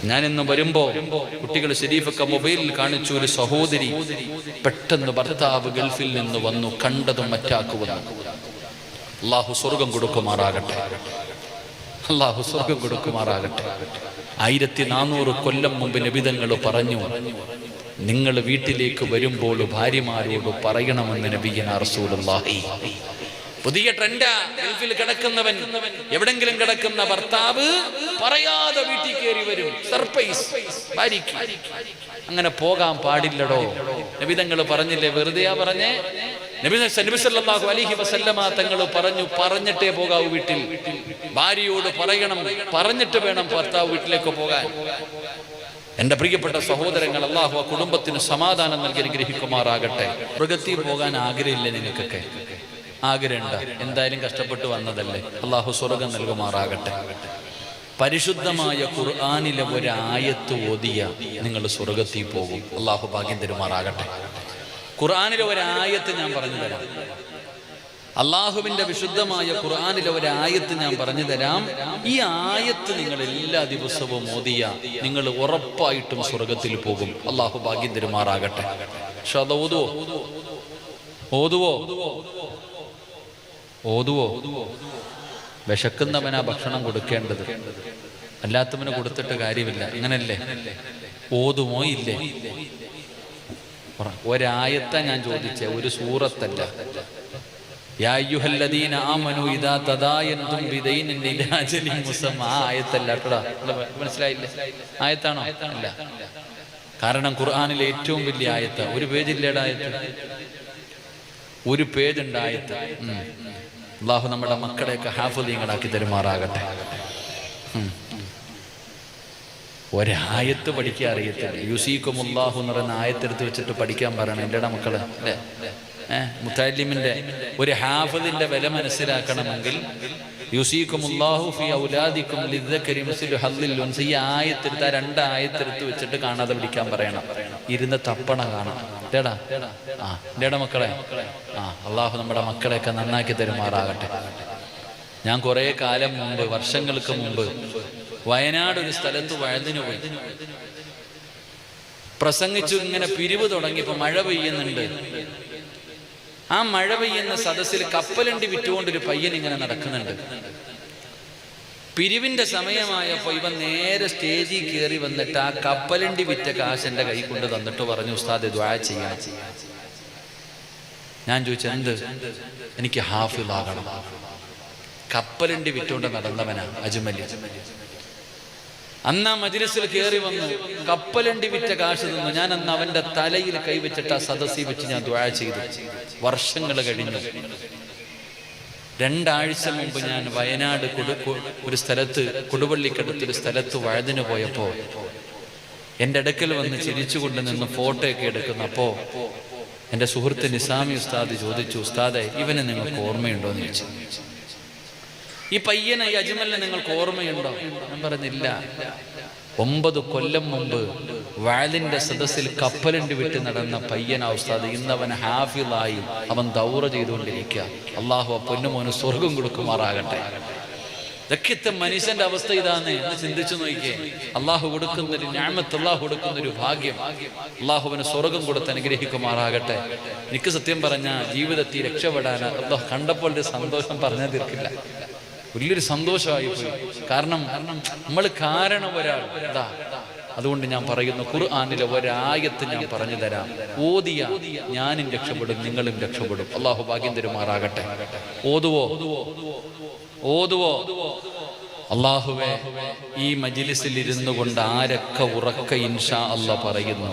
ഞാനിന്ന് വരുമ്പോ കുട്ടികൾ ശരീഫൊക്കെ മൊബൈലിൽ കാണിച്ചു, ഒരു സഹോദരി പെട്ടെന്ന് ഭർത്താവ് ഗൾഫിൽ നിന്ന് വന്നു, കണ്ടതും മറ്റാക്കുവന്നു. അള്ളാഹു സ്വർഗം കൊടുക്കുമാറാകട്ടെ, അള്ളാഹു സ്വർഗം കൊടുക്കുമാറാകട്ടെ. 1400 കൊല്ലം മുമ്പ് നബിതങ്ങൾ പറഞ്ഞു, നിങ്ങൾ വീട്ടിലേക്ക് വരുമ്പോൾ ഭാര്യമാരോട് പറയണമെന്ന് നബിയനാ റസൂലുള്ളാഹി. പുതിയ ട്രെൻഡാ. ഗൾഫിൽ കിടക്കുന്നവൻ, എവിടെങ്കിലും കിടക്കുന്ന ഭർത്താവ് പറയാതെ വീട്ടിൽ കയറി വരും, സർപ്രൈസ് ഭാര്യയ്ക്ക്. അങ്ങനെ പോകാൻ പാടില്ലടോ. നബിതങ്ങൾ പറഞ്ഞില്ലേ, വെറുതെയാ പറഞ്ഞേ? നബി സല്ലല്ലാഹു അലൈഹി വസല്ലമ തങ്ങൾ പറഞ്ഞു, പറഞ്ഞിട്ടേ പോകാവൂ വീട്ടിൽ. ഭാര്യയോട് പറയണം, പറഞ്ഞിട്ട് വേണം ഭർത്താവ് വീട്ടിലേക്ക് പോകാൻ. എന്റെ പ്രിയപ്പെട്ട സഹോദരങ്ങൾ, അല്ലാഹു ആ കുടുംബത്തിന് സമാധാനം നൽകി അനുഗ്രഹിക്കുമാറാകട്ടെ. മൃഗത്തിൽ പോകാൻ ആഗ്രഹമില്ലേ നിങ്ങൾക്കൊക്കെ? ആഗ്രഹമുണ്ട്. എന്തായാലും കഷ്ടപ്പെട്ട് വന്നതല്ലേ. അല്ലാഹു സ്വർഗം നൽകുമാറാകട്ടെ. പരിശുദ്ധമായ ഖുർആനിലെ ഒരായത്ത് ഓതിയ നിങ്ങൾ സ്വർഗത്തിൽ പോകും. അല്ലാഹു ഭാഗ്യം തരുമാറാകട്ടെ. ഖുർആനിലെ ഒരായത്ത് ഞാൻ പറഞ്ഞു തരാം. അള്ളാഹുവിന്റെ വിശുദ്ധമായ ഖുർആനിലെ ഒരായത്ത് ഞാൻ പറഞ്ഞു തരാം. ഈ ആയത്ത് നിങ്ങൾ എല്ലാ ദിവസവും ഓതിയ നിങ്ങൾ ഉറപ്പായിട്ടും സ്വർഗത്തിൽ പോകും. അള്ളാഹു ഭാഗ്യം തരുമാറാകട്ടെ. പക്ഷെ അത് ഓതുവോ? വിശക്കുന്നവനാ ഭക്ഷണം കൊടുക്കേണ്ടത്, അല്ലാത്തവന് കൊടുത്തിട്ട് കാര്യമില്ല. അങ്ങനല്ലേ? ഓതുമോ ഇല്ലേ? ഒരായത്താ ഞാൻ ചോദിച്ചേ, ഒരു സൂറത്തല്ല. യാ അയ്യുഹല്ലദീന ആമനൂ ഇദാ തദായൻതും ബിദൈനിൻ ഇലാ അജലിൻ മുസമ്മ. ആ ആയത്തല്ല കേട്ടോ. മനസ്സിലായില്ലേ? ആയത്താണോ? അല്ല. കാരണം ഖുർആനിലെ ഏറ്റവും വലിയ ആയത്ത് ഒരു പേജില്ലേടാ ആയത്ത്, ഒരു പേജ് ഉണ്ട് ആയത്ത്. അല്ലാഹു നമ്മുടെ മക്കളെയൊക്കെ ഹാഫിളീങ്ങളാക്കി തരുമാറാകട്ടെ. ഒരായത്ത് പഠിക്കാൻ അറിയത്തില്ല. യുസീക്കുമുല്ലാഹു എന്ന് പറയുന്ന ആയത്തെടുത്ത് വെച്ചിട്ട് പഠിക്കാൻ പറയണം എന്റെടാ മക്കള്, അല്ലേ? മുത്തഅല്ലിമിന്റെ ഒരു ഹാഫിളിന്റെ വില മനസ്സിലാക്കണമെങ്കിൽ യുസീക്കുമുല്ലാഹു ഫി ഔലാദിക്കും ലിദ്ദക്കരി മിസ്ലു ഹദ്ദിൽ ഉൻസ. ഈ ആയത്തെടുത്ത്, ആ 2 ആയത്തെടുത്ത് വെച്ചിട്ട് കാണാതെ പഠിക്കാൻ പറയണം. ഇരുന്ന് തപ്പണ കാണാം. എന്തേടാ മക്കളെ? അള്ളാഹു നമ്മുടെ മക്കളെയൊക്കെ നന്നാക്കി തരുമാറാകട്ടെ. ഞാൻ കുറെ കാലം മുമ്പ്, വർഷങ്ങൾക്ക് മുമ്പ്, വയനാട് ഒരു സ്ഥലത്ത് വഴുതിന് പോയി പ്രസംഗിച്ചു. ഇങ്ങനെ പിരിവ് തുടങ്ങിയപ്പോ മഴ പെയ്യുന്നുണ്ട്. ആ മഴ പെയ്യുന്ന സദസ്സിൽ കപ്പലണ്ടി വിറ്റുകൊണ്ടൊരു പയ്യൻ ഇങ്ങനെ നടക്കുന്നുണ്ട്. പിരിവിന്റെ സമയമായപ്പോ ഇവൻ നേരെ സ്റ്റേജിൽ കയറി വന്നിട്ട് ആ കപ്പലണ്ടി വിറ്റ കാശ് എന്റെ കൈ കൊണ്ട് തന്നിട്ട് പറഞ്ഞു, ഉസ്താദ് ദുആ ചെയ്യാൻ. ഞാൻ ചോദിച്ചു, എന്ത്? എനിക്ക് ഹാഫിളാകണം. കപ്പലണ്ടി വിറ്റുകൊണ്ട് നടന്നവനാ അജ്മലി. അന്ന് ആ മജ്‌ലിസിൽ കയറി വന്നു, കപ്പലണ്ടി വിറ്റ കാശ് തന്നു. ഞാൻ അന്ന് അവന്റെ തലയിൽ കൈവച്ചിട്ട് ആ സദസ്സിൽ വെച്ച് ഞാൻ ദുആ ചെയ്തു. വർഷങ്ങൾ കഴിഞ്ഞു. 2 ആഴ്ച മുമ്പ് ഞാൻ വയനാട് ഒരു സ്ഥലത്ത്, കൊടുവള്ളിക്കടുത്തൊരു സ്ഥലത്ത് വഴുതിന് പോയപ്പോ എൻ്റെ അടുക്കൽ വന്ന് ചിരിച്ചുകൊണ്ട് നിന്ന് ഫോട്ടോ ഒക്കെ എടുക്കുന്നപ്പോ എൻ്റെ സുഹൃത്ത് നിസാമി ഉസ്താദ് ചോദിച്ചു, ഉസ്താദെ ഇവനെ നിങ്ങൾക്ക് ഓർമ്മയുണ്ടോ എന്ന് ചോദിച്ചു. ഈ പയ്യനെ, ഈ അജ്മലിനെ നിങ്ങൾക്ക് ഓർമ്മയുണ്ടോ? ഞാൻ പറഞ്ഞില്ല. 9 കൊല്ലം മുമ്പ് വഅലിന്റെ സദസ്സിൽ കപ്പലണ്ടി വിട്ട് നടന്ന പയ്യനാ ഉസ്താദ്. ഇന്നവൻ ഹാഫിളായി, അവൻ ദൗറ ചെയ്തുകൊണ്ടിരിക്കുക. അള്ളാഹു ആ പൊന്നുമോന് സ്വർഗം കൊടുക്കുമാറാകട്ടെ. ഇതൊക്കെ മനുഷ്യന്റെ അവസ്ഥ ഇതാണ് എന്ന് ചിന്തിച്ചു നോക്കിയേ. അള്ളാഹു കൊടുക്കുന്നൊരു നിഅമത്ത്, അള്ളാഹു കൊടുക്കുന്നൊരു ഭാഗ്യം. അള്ളാഹുവിന് സ്വർഗം കൊടുത്ത് അനുഗ്രഹിക്കുമാറാകട്ടെ. എനിക്ക് സത്യം പറഞ്ഞ ജീവിതത്തിൽ രക്ഷപ്പെടാൻ അള്ളാഹു കണ്ടപ്പോൾ ഒരു സന്തോഷം പറഞ്ഞാൽ തീർക്കില്ല. വലിയൊരു സന്തോഷമായി പോയി. കാരണം നമ്മൾ കാരണം ഒരാൾ ഇതാ. അതുകൊണ്ട് ഞാൻ പറയുന്നു, ഖുർആനിലെ ഒരായത്ത് ഞാൻ പറഞ്ഞു തരാം. ഓതിയ ഞാനും രക്ഷപ്പെടും, നിങ്ങളും രക്ഷപ്പെടും. അള്ളാഹു ഭാഗ്യം തരുമാറാകട്ടെ. ഓതുവോ? അള്ളാഹുവേ, ഈ മജ്‌ലിസിൽ ഇരുന്നു കൊണ്ട് ആരൊക്കെ ഉറക്ക ഇൻഷാ അല്ലാഹ് പറയുന്നു,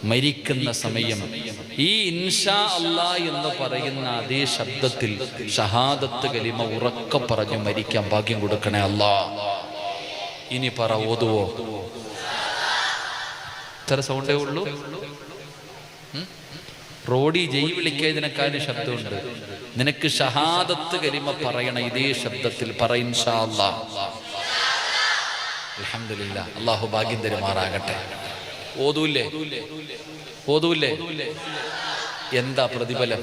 മരിക്കുന്ന സമയം ഈ ഇൻഷാ അല്ലാഹ് എന്ന് പറയുന്ന അതേ ശബ്ദത്തിൽ ഷഹാദത്ത് കലിമ ഉറക്ക പറഞ്ഞു മരിക്കാൻ ഭാഗ്യം കൊടുക്കണേ അല്ലാഹ്. ഇനി പറ, ഓതുവോ? ഇത്ര സൗണ്ടേ ഉള്ളൂ. റോഡി ജയ് വിളിക്കുന്നതിനേക്കാളും ശബ്ദമുണ്ട്. നിനക്ക് ഷഹാദത്ത് കലിമ പറയണ ഇതേ ശബ്ദത്തിൽ പറ, ഇൻഷാ അല്ലാഹ്. അൽഹംദുലില്ലാ. അല്ലാഹു ഭാഗ്യം തരുമാറാകട്ടെ. ഓതൂല്ലേ? എന്താ പ്രതിഫലം?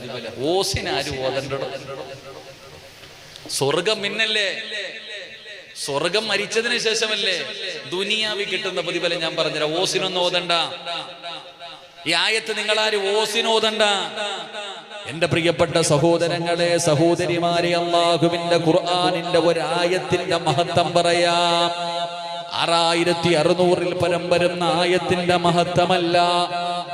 ഓസിനാരും ഓതണ്ടോ? സ്വർഗം മിന്നല്ലേ? സ്വർഗം മരിച്ചതിന് ശേഷമല്ലേ ദുനിയാവി കിട്ടുന്ന പ്രതിഫലം. ഞാൻ പറഞ്ഞുതരാം. ഓസിനൊന്നും ഓതണ്ട ഈ ആയത്ത്. നിങ്ങളാരും ഓസിനോദണ്ട. എന്റെ പ്രിയപ്പെട്ട സഹോദരങ്ങളെ, സഹോദരിമാരെ, അല്ലാഹുവിന്റെ ഖുർആനിന്റെ ഒരായത്തിന്റെ മഹത്വം പറയാം. 6600 പരം വരുന്ന ആയത്തിന്റെ മഹത്വമല്ല,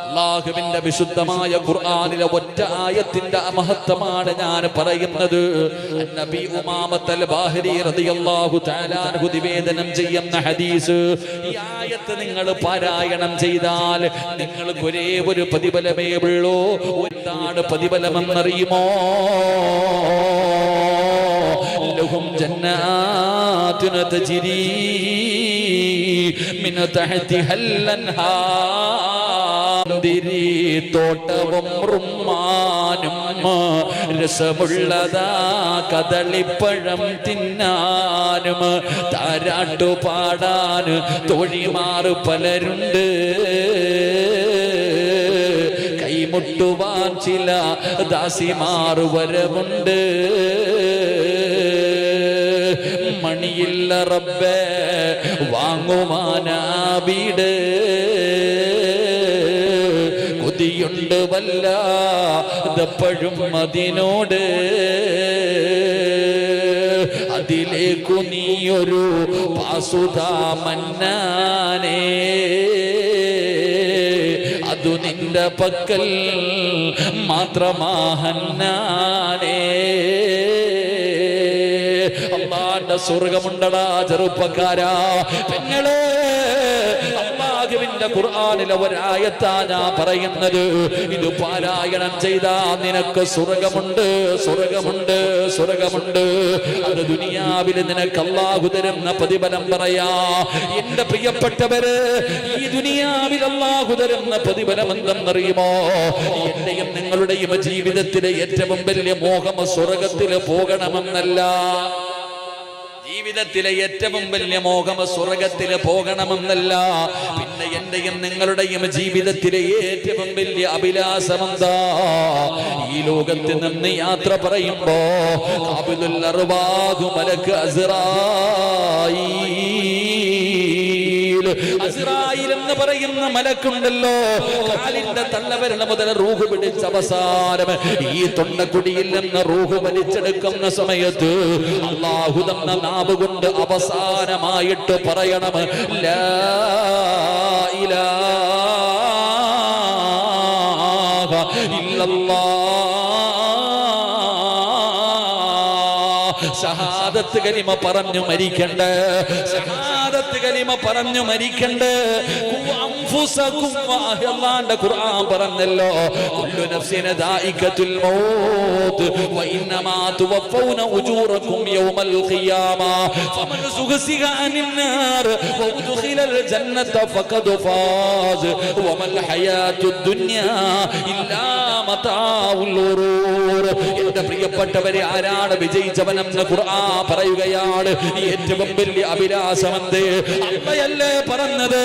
അല്ലാഹുവിന്റെ വിശുദ്ധമായ ഖുർആനിലെ ഒറ്റ ആയത്തിന്റെ മഹത്വമാണ് ഞാൻ പറയുന്നത്. നബി ഉമാമത്തുൽ ബാഹിരി റളിയല്ലാഹു തആല അൻഹു നിവേദനം ചെയ്യുന്ന ഹദീസ്. ഈ ആയത്ത് നിങ്ങൾ പാരായണം ചെയ്താൽ നിങ്ങൾക്ക് ഒരേ ഒരു പ്രതിഫലമേ ഉള്ളൂ. എന്താണ് പ്രതിഫലമെന്നറിയുമോ? ലഹും ജന്നാത്തുൻ തജ്രി മിൻ തഹ്തിഹൽ അൻഹാർ. തോട്ടവും റുമ്മാനും രസമുള്ളതാ കദളിപ്പഴം തിന്നാനും താരാട്ടു പാടാൻ തോഴിമാർ പലരുണ്ട്. കൈമുട്ടുവാൻ ചില ദാസിമാർ വരവുണ്ട്. മണിയില്ല റബ്ബേ വാങ്ങുവാനാബീട്. കൊതിയുണ്ട് വല്ലപ്പോഴും അതിനോട്. അതിലേക്കു നീയൊരു പാസുതാ മന്നാനേ, അതു നിന്റെ പക്കൽ മാത്രമാഹന്നാനേ. അല്ലാഹുവിന്റെ സ്വർഗമുണ്ടടാ ചെറുപ്പക്കാരാ, പെങ്ങളെ. അല്ലാഹുവിന്റെ ഖുർആനിലെ ഒരായത്താ ഞാൻ പറയുന്നത്. ഇത് പാരായണം ചെയ്താ നിനക്ക് സ്വർഗമുണ്ട്, സ്വർഗമുണ്ട്, സ്വർഗമുണ്ട്. അത് ദുനിയാവിൽ നിനക്ക് അല്ലാഹു തരുന്ന പ്രതിഫലം പറയാ. എന്റെ പ്രിയപ്പെട്ടവര്, ഈ ദുനിയാവിൽ അല്ലാഹു തരുന്ന പ്രതിഫലം എന്തെന്നറിയുമോ? എന്റെയും നിങ്ങളുടെയും ജീവിതത്തിലെ ഏറ്റവും വലിയ മോഹം സ്വർഗത്തിൽ പോകണമെന്നല്ല. ജീവിതത്തിലെ ഏറ്റവും വലിയ മോഹം സ്വർഗത്തിൽ പോകണമെന്നല്ല. പിന്നെ എന്റെയും നിങ്ങളുടെയും ജീവിതത്തിലെ ഏറ്റവും വലിയ അഭിലാഷമെന്താ? ഈ ലോകത്ത് നിന്ന് യാത്ര പറയുമ്പോ ഖാബിദുൽ അർവാഹ് മലക്ക് അസ്റായീൽ എന്ന് പറയുന്ന മലക്കുണ്ടല്ലോ, കാലിന്റെ തള്ളവിരൽ മുതൽ റൂഹ് പിടിച്ച അവസാനം ഈ തൊണ്ടക്കുടിയിൽ നിന്ന് റൂഹ് വലിച്ചെടുക്കുന്ന സമയത്ത് അല്ലാഹു തന്ന നാവ് കൊണ്ട് അവസാനമായിട്ട് പറയണം ലാ ഇലാഹ ഇല്ലല്ലാഹ്. ഷഹാദത്ത് കലിമ പറഞ്ഞു മരിക്കണ്ട, ഷഹാദത്ത് കലിമ പറഞ്ഞു മരിക്കണ്ട. അല്ലാഹുവിന്റെ ഖുർആൻ പറഞ്ഞല്ലോ, കുല്ലു നഫ്സിൻ ദായിഖത്തുൽ മൗത്ത് വ ഇന്നമാ തുവഫൗന ഉജൂറകും യൗമൽ ഖിയാമ ഫമൻ സുഖസിക അനിൻ നാർ വ ഉദ്ഖിലൽ ജന്നത ഫഖദ് ഫാസ് വമൽ ഹയാത്തുദ് ദുനിയാ ഇല്ലാ മതാഉൽ ഗുറൂർ. എന്റെ പ്രിയപ്പെട്ടവരെ, ആരാണ് വിജയിച്ചവനെന്ന് ഖുർആൻ പറയുകയാണ്. ഏറ്റവും വലിയ അഭിലാഷമെന്ത്? അള്ളയല്ലേ പറഞ്ഞത്,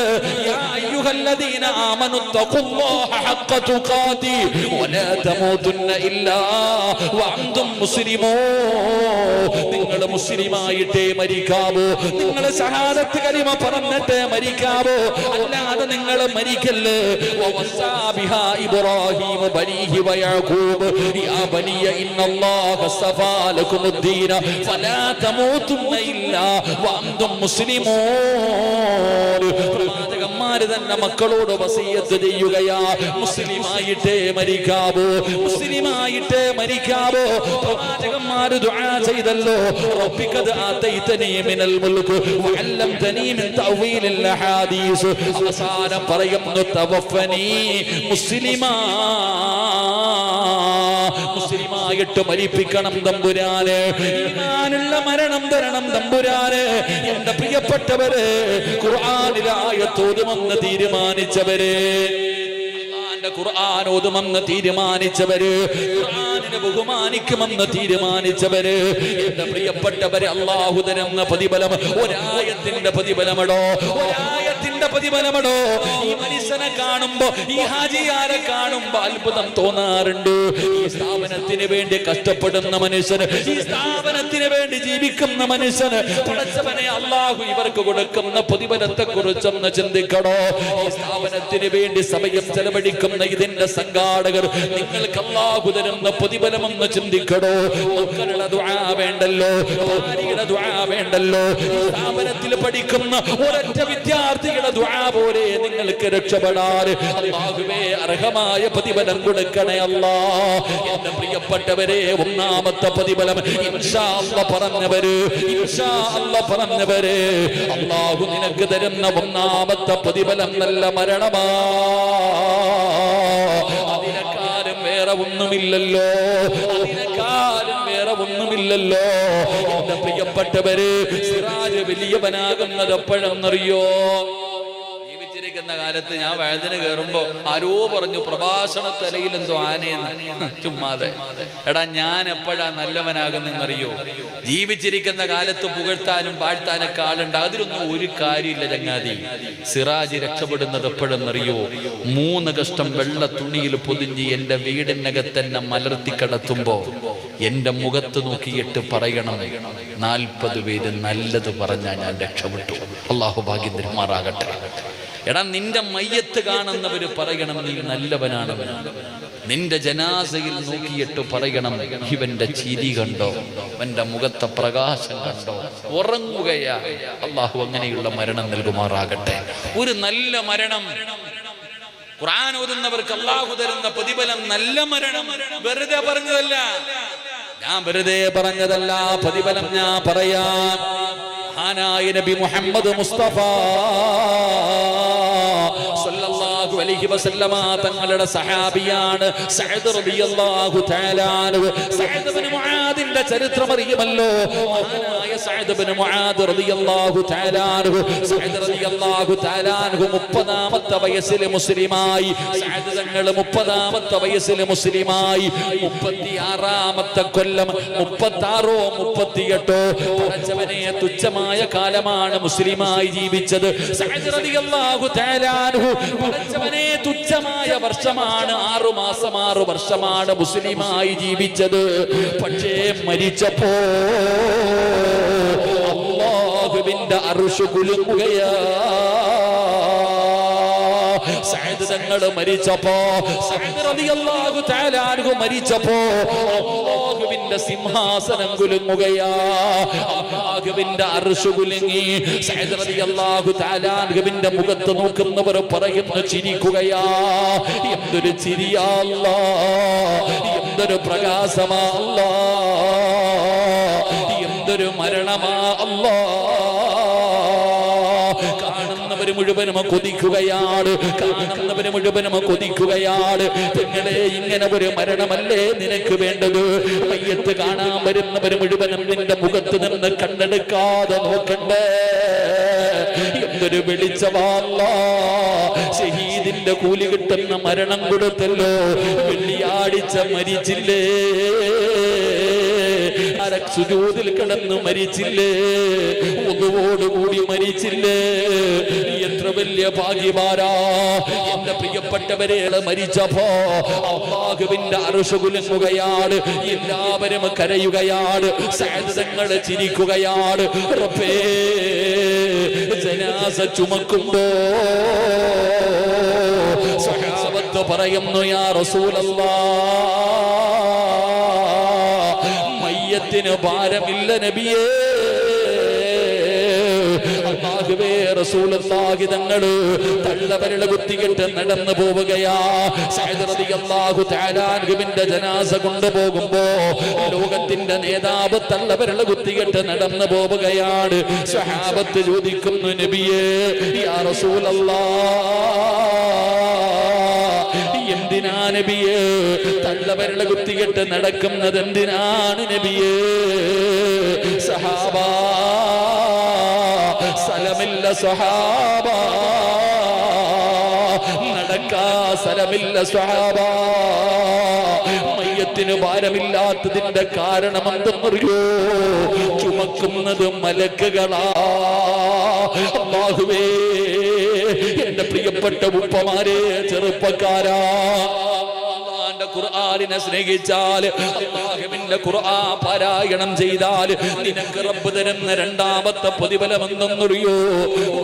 യാ അയ്യുഹല്ലദീന ആമനു തഖുല്ലാഹ ഹഖ്ക തുഖാതി വലാ തമൂതുന്ന ഇല്ലാ വഅൻതും മുസ്ലിമൂൻ. നിങ്ങൾ മുസ്ലിമായിട്ടേ മരിക്കാവൂ, നിങ്ങൾ ഷഹാദത്ത് കലിമ പറഞ്ഞിട്ടേ മരിക്കാവൂ, അല്ലാതെ നിങ്ങൾ മരിക്കല്ലേ. വവസാ ബിഹാ ഇബ്രാഹീം ബനീഹി വയഅഖൂബ് യാ ബനിയ ഇന്നല്ലാഹ അസ്തഫാ ലകുമുദ്ദീന ഫലാ തമൂതുന്ന ഇല്ലാ വഅൻതും മുസ്ലിമൂൻ. പ്രവാചകന്മാർ തന്നെ മക്കളോട് വസിയത്ത് ചെയ്യുകയാ, മുസ്ലിമായിട്ടേ മരിക്കാവൂ, മുസ്ലിമായിട്ടേ മരിക്കാവൂ. പ്രവാചകന്മാർ ദുആ ചെയ്തല്ലോ, റബ്ബിഖദ് ആതൈതനീ മിനൽ മുൽക് വഅല്ലംതനീ മിൻ തഅവീലിൽ അഹാദീസ്. അവസാനം പറയുന്നു തവഫനി മുസ്ലിമാ, മുസ്ലിമായിട്ട് മരിപ്പിക്കണം തമ്പുരാനെ, ഈമാനുള്ള മരണം തരണം തമ്പുരാനെ. എന്റെ പ്രിയപ്പെട്ടവരെ, ഖുർആനിലെ ആയത്ത് ഓതുമെന്ന് തീരുമാനിച്ചവരെ, അല്ലാഹുവിന്റെ ഖുർആൻ ഓതുമെന്ന് തീരുമാനിച്ചവര്, ഖുർആനിനെ ബഹുമാനിക്കുമെന്ന് തീരുമാനിച്ചവര്, എന്റെ പ്രിയപ്പെട്ടവരെ, അല്ലാഹു തരുന്ന പ്രതിഫലം ഒരായത്തിന്റെ പ്രതിഫലമടോ, ഒരായത്തിന്റെ പ്രതിഫലമടോ. ഈ മനുഷ്യനെ കാണുമ്പോ, ഈ ഹാജിയാരെ കാണുമ്പോ അത്ഭുതം തോന്നാറുണ്ട്. ഈ സ്ഥാപനത്തിന് വേണ്ടി കഷ്ടപ്പെടുന്ന മനുഷ്യന്, ഈ സ്ഥാപനത്തിന് വേണ്ടി ജീവിക്കുന്ന മനുഷ്യന് പടച്ചവനെ അല്ലാഹു ഇവർക്ക് കൊടുക്കുന്ന പ്രതിഫലത്തെ കുറിച്ചൊന്ന് ചിന്തിക്കണോ. ഈ സ്ഥാപനത്തിന് വേണ്ടി സമയം ചെലവഴിക്കുന്ന ഇതിന്റെ സംഘാടകർ, നിങ്ങൾക്ക് അല്ലാഹു തരുന്ന പ്രതിഫലമെന്ന് ചിന്തിക്കണോ. മക്കളുടെ ദുആ വേണ്ടല്ലോ, ഭാര്യയുടെ ദുആ വേണ്ടല്ലോ, ഈ സ്ഥാപനത്തിൽ പഠിക്കുന്ന ഒരൊറ്റ വിദ്യാർത്ഥിയുടെ ദുആ പോലെ നിങ്ങൾക്ക് രക്ഷപ്പെടാൻ അല്ലാഹുവേ അർഹമായ പ്രതിഫലം കൊടുക്കണേ അല്ലാ. എന്റെ പ്രിയപ്പെട്ടവരെ, ഒന്നാമത്തെ പ്രതിഫലം ഇൻഷാ അല്ലാഹ് പറഞ്ഞവര്, ഇൻഷാ അല്ലാഹ് പറഞ്ഞവര്, അല്ലാഹു നിനക്ക് തരുന്ന ഒന്നാമത്തെ പ്രതിഫലം നല്ല മരണമാ. അതിനെക്കാരും വേറെ ഒന്നുമില്ലല്ലോ, അതിനെക്കാരും വേറെ ഒന്നുമില്ലല്ലോ. എന്റെ പ്രിയപ്പെട്ടവര്, സിറാജ് വലിയവനാകുന്നത് എപ്പോഴെന്നറിയോ? ജീവിച്ചിരിക്കുന്ന കാലത്ത് ഞാൻ വഴുതിന് കയറുമ്പോ ആരോ പറഞ്ഞു പ്രഭാഷണ തലയിൽ എന്തോ ആനയെന്ന്. ചുമ്മാതെ. എടാ, ഞാൻ എപ്പോഴാ നല്ലവനാകുന്നറിയോ? ജീവിച്ചിരിക്കുന്ന കാലത്ത് പുകഴ്ത്താനും പാഴ്ത്താനൊക്കെ ആളുണ്ട്. അതിലൊന്നും ഒരു കാര്യമില്ല ചങ്ങാതി. സിറാജ് രക്ഷപ്പെടുന്നത് എപ്പോഴെന്നറിയോ? 3 കഷ്ടം വെള്ള തുണിയിൽ പൊതിഞ്ഞ് എന്റെ വീടിനകത്തെന്നെ മലർത്തി കിടത്തുമ്പോ എന്റെ മുഖത്ത് നോക്കിയിട്ട് പറയണം, 40 പേര് നല്ലത് പറഞ്ഞാൽ ഞാൻ രക്ഷപ്പെട്ടു. അല്ലാഹു ഭാഗ്യം തരുമാറാകട്ടെ. എടാ, നിന്റെ മയ്യത്ത് കാണുന്നവര് പറയണം നീ നല്ലവനാണ്. നിന്റെ ജനാസയിൽ നോക്കിയിട്ട് പറയണം ഇവന്റെ ചിരി കണ്ടോ, അവന്റെ മുഖത്തെ പ്രകാശം കണ്ടോ. ഉറങ്ങുകയാ. അല്ലാഹു അങ്ങനെയുള്ള മരണം നൽകുമാറാകട്ടെ. ഒരു നല്ല മരണം. ഖുർആൻ ഓതുന്നവർക്ക് അല്ലാഹു തരുന്ന പ്രതിഫലം നല്ല മരണം. വെറുതെ പറഞ്ഞതല്ല, ഞാൻ വെറുതെ പറഞ്ഞതല്ല. പ്രതിഫലം ഞാൻ പറയാം. മഹാനായ നബി മുഹമ്മദ് മുസ്തഫ സല്ലല്ലാഹു അലൈഹി വസല്ലമ തങ്ങളുടെ സഹാബിയാണ് സഅദ് റളിയല്ലാഹു തആല അൻഹു. സഅദ് ഇബ്നു മുആദിന്റെ ചരിത്രം അറിയുമല്ലോ. മഹാനായ സഅദ് ഇബ്നു മുആദ് റളിയല്ലാഹു തആല അൻഹു, സഅദ് റളിയല്ലാഹു തആല അൻഹു 30ാമത്തെ വയസ്സിൽ മുസ്ലിമായി. സഅദ് തങ്ങൾ 30ാമത്തെ വയസ്സിൽ മുസ്ലിമായി. 36ാമത്തെ കൊല്ലം, 36ഓ 38ഓ പടച്ചവനെ തുച്ഛമായ കാലമാണ് മുസ്ലിമായി ജീവിച്ചത്. സഅദ് റളിയല്ലാഹു തആല അൻഹു പടച്ചവനെ തുച്ഛമായ വർഷമാണ്, 6 മാസം 6 വർഷമാണ് മുസ്ലിമായി ജീവിച്ചത്. പക്ഷേ മരിച്ചപ്പോ അല്ലാഹുവിന്റെ അർശ് കുലുങ്ങുകയാ. സഅദ് തങ്ങൾ മരിച്ചപ്പോ, സഅദ് റളിയല്ലാഹു തആല അൻഹു മരിച്ചപ്പോ അല്ലാഹുവിന്റെ സിംഹാസനം കുലുങ്ങുകയാ. അല്ലാഹുവിന്റെ അർശ് കുലുങ്ങി. സഅദ് റളിയല്ലാഹു തആല അൻഹുവിന്റെ മുഖത്ത് നോക്കുന്നവർ പറയുന്നു, ചിരിക്കുകയാ. എന്തൊരു ചിരിയാ അല്ലാഹ്, എന്തൊരു പ്രകാശമാ അല്ലാഹ്, എന്തൊരു മരണമാ അല്ലാഹ്. കാണുന്നവര് മുഴുവനും കൊതിക്കുകയാണ്, കാണുന്നവര് മുഴുവനും കൊതിക്കുകയാണ്. പെങ്ങളെ, ഇങ്ങനെ ഒരു മരണമല്ലേ നിനക്ക് വേണ്ടത്? മയ്യത്ത് കാണാൻ വരുന്നവര് മുഴുവനും നിന്റെ മുഖത്ത് നിന്ന് കണ്ണെടുക്കാതെ നോക്കണ്ടേ? എന്തൊരു വെളിച്ചമാല്ല. ഷഹീദിന്റെ കൂലി കിട്ടുന്ന മരണം കൊടുത്തല്ലോ. വെള്ളിയാഴ്ച മരിച്ചില്ലേ, സുജൂദിൽ കിടന്ന് മരിച്ചില്ലേ, ഒന്നുകൂടി മരിച്ചില്ലേ. എത്ര വലിയ ഭാഗ്യമാരാ. എന്റെ പ്രിയപ്പെട്ടവരെ, മരിച്ചപ്പോ അല്ലാഹുവിന്റെ അർശ് കുലുങ്ങുകയാണ്. എല്ലാവരും കരയുകയാണ്. സഅദ് തങ്ങൾ ചിരിക്കുകയാണ്. റബ്ബേ, ജനാസ ചുമക്കുമ്പോ സ്വഹാബത്ത് പറയുന്നു, യാ റസൂലല്ലാഹ്, മയ്യത്തിന് ഭാരമില്ല നബിയേ. അല്ലാഹുവേ, റസൂലുള്ളാഹി തങ്ങൾ തള്ളവരള കുത്തിയിട്ട് നടന്നു പോവുകയാ. സഅദ് റളിയല്ലാഹു തആല അൻഹുവിന്റെ ജനാസ കൊണ്ടുപോകുമ്പോ ലോകത്തിന്റെ നേതാവ് തള്ളവരള കുത്തിയിട്ട് നടന്നു പോവുകയാണ്. സ്വഹാബത്ത് ചോദിക്കുന്നു, നബിയേ, യാ റസൂലല്ലാഹ്, എന്തിനാ നബിയേ തള്ളവരള കുത്തിയിട്ട് നടക്കുന്നത്? എന്തിനാണ് നബിയേ? സഹാബാ, സ്ഥലമില്ല സ്വഹാബ, നടക്കാ സ്ഥലമില്ല സ്വഹാബ. മയ്യത്തിന് ഭാരമില്ലാത്തതിന്റെ കാരണം എന്തെന്നറിയോ? ചുമക്കുന്നത് മലക്കുകളാ. അല്ലാഹുവേ, എന്റെ പ്രിയപ്പെട്ട ഉപ്പമാരെ, ചെറുപ്പക്കാരാ, ഖുർആനിനെ സ്നേഹിച്ചാൽ, അല്ലാഹുവിന്റെ ഖുർആൻ പാരായണം ചെയ്താൽ നിനക്ക് റബ്ബ് തരുന്ന രണ്ടാമത്തെ പ്രതിഫലം എന്തെന്നറിയോ?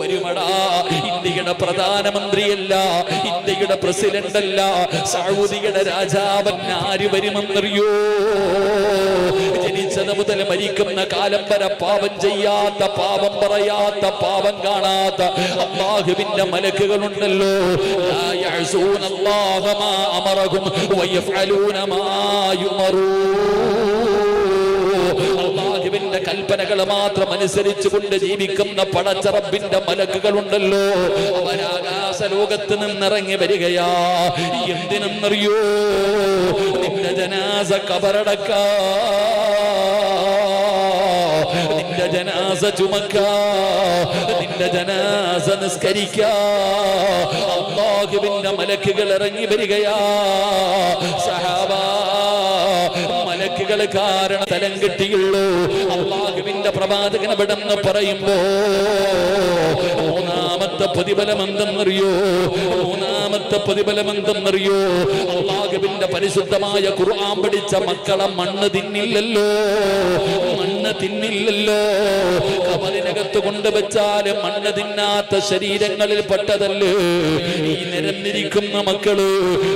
ഒരുമടാ, ഇന്ത്യയുടെ പ്രധാനമന്ത്രിയല്ല, ഇന്ത്യയുടെ പ്രസിഡന്റ് അല്ല, സൗദിയുടെ രാജാവൻ ആര് വരുമെന്നറിയോ? ജനിച്ചത് മുതൽ മരിക്കുന്ന കാലം വരെ പാപം ചെയ്യാത്ത, പാപം പറയാത്ത, പാപം കാണാത്ത അല്ലാഹുവിന്റെ മലക്കുകളുണ്ടല്ലോ. ലാ യഅസൂനല്ലാഹ മാ അമറഹും വയഫഅലൂന മാ യുമറൂൻ. അല്ലാഹുവിന്റെ കൽപ്പനകൾ മാത്രം അനുസരിച്ചുകൊണ്ട് ജീവിക്കുന്ന പടച്ച റബ്ബിന്റെ മലക്കുകളുണ്ടല്ലോ. അവരാകാശ ലോകത്ത് നിന്നിറങ്ങി വരികയാ. എന്തിനെന്നറിയോ? നിന്റെ ജനാസ ഖബറടക്കാ, നിന്റെ ജനാസ ചുമക്കാ, നിന്റെ ജനാസ നിസ്കരിക്കാ. അല്ലാഹുവിന്റെ മലക്കുകൾ ഇറങ്ങി വരികയാ. സഹാബാ, മലക്കുകൾ കാരണം തലം കെട്ടിയുള്ളൂ. അല്ലാഹുവിന്റെ പ്രവാചകൻ ഇവിടെന്ന് പറയുമ്പോ മൂന്നാമത്തെ പ്രതിഫലം എന്തെന്നറിയോ? മൂന്നാമത്തെ പ്രതിഫലം എന്തെന്നറിയോ? അല്ലാഹുവിന്റെ പരിശുദ്ധമായ ഖുർആൻ പഠിച്ച മക്കളെ മണ്ണ് തിന്നില്ലല്ലോ, മണ്ണ് തിന്നില്ലല്ലോ. കബറിനകത്ത് കൊണ്ടുവച്ചാല് മണ്ണ് തിന്നാത്ത ശരീരങ്ങളിൽ പെട്ടതല്ലേ ഈ നിരന്നിരിക്കുന്ന മക്കള്.